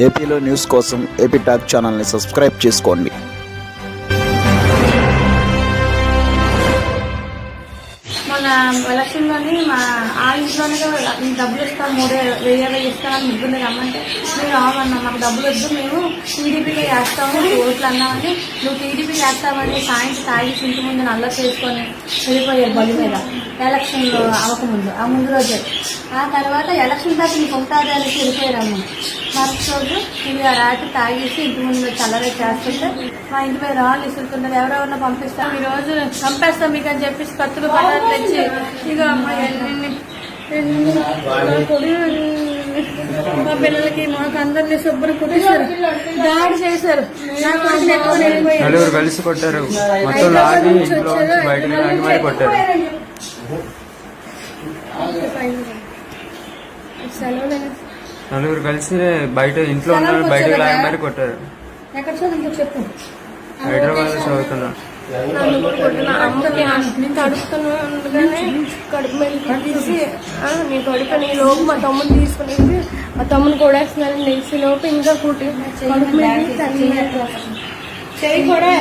ఏపీలో న్యూస్ కోసం AP talk ఛానల్ని సబ్స్క్రైబ్ చేసుకోండి. మన ఎలక్షన్లోని మా ఆ ఇంట్లోనే డబ్బులు ఇస్తాం 3,000 ఇస్తామని ముగ్గురు రమ్మంటే మేము రావన్నా మాకు డబ్బులు వద్దు, మేము టీడీపీకి వేస్తాము ఓట్లు అన్నామని. నువ్వు టీడీపీకి వేస్తామని సాయంత్రం తాగి ఇంటి ముందు నల్ల చేసుకొని వెళ్ళిపోయారు బలి మీద ఎలక్షన్లో అవ్వకముందు, ఆ ముందు రోజే. ఆ తర్వాత ఎలక్షన్ దాకా నీకు ఉంటుంది అని వెళ్ళిపోయారమ్మ. మరుసటి రోజు ఇక రాత్రి తాగేసి ఇంటి ముందు చల్లగా చేస్తుంటే మా ఇంటి మీద రాళ్ళు ఇసురుతున్నారు, ఎవరెవరినో పంపిస్తాం, ఈ రోజు చంపేస్తాం మీకు అని చెప్పేసి కత్తులు పట్టాలు తెచ్చి ఇక మా పిల్లలకి మాకు అందరినీ శుభ్రం కుట్టిస్తారు, దాడి చేశారు. నలుగురు కలిసి కొట్టారు, మొత్తం లాగి ఇంట్లో బయటకు లాగి మరి కొట్టారు. నలుగురు కలిసి బయట ఇంట్లో ఉన్న బయటకు లాగి మరి కొట్టారు. ఎక్కడ చదువు చెప్పు. హైదరాబాద్ లో చదువుతున్నాను. అమ్మకి తడుపుతూనే ఉండగానే కడుపు మీద తీసి నీ కడుపు నీ లోపు మా తమ్ముడు తీసుకునేది, మా తమ్ముడు కొడేస్తున్నారు నెక్స్ట్ లోపు ఇంకా కుట్టి కడుపు మీద చెయ్యి కూడా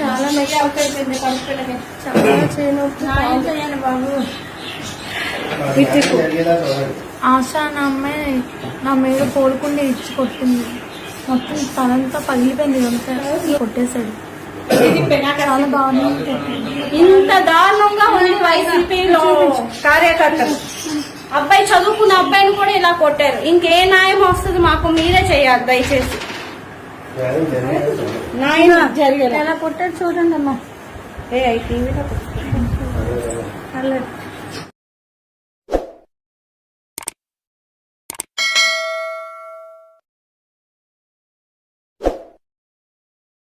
చాలా నొప్పి అయిపోయింది, కడుపులకి చాలా చేయి నొప్పి బాబు. ఆశ అన్న అమ్మాయి నా మీద కోలుకుండి ఇచ్చి కొట్టింది, మొత్తం తనంతా పగిలిపోయింది, అంతా కొట్టేశాడు. చాలా దారుణంగా ఇంత దారుణంగా ఉంది వైసీపీలో కార్యకర్తలు. అబ్బాయి చదువుకున్న అబ్బాయిని కూడా ఇలా కొట్టారు. ఇంకే న్యాయం వస్తుంది మాకు, మీరే చేయాలి దయచేసి. న్యాయం జరిగేలా ఎలా కొట్టాడు చూడండి అమ్మా. టీవీలో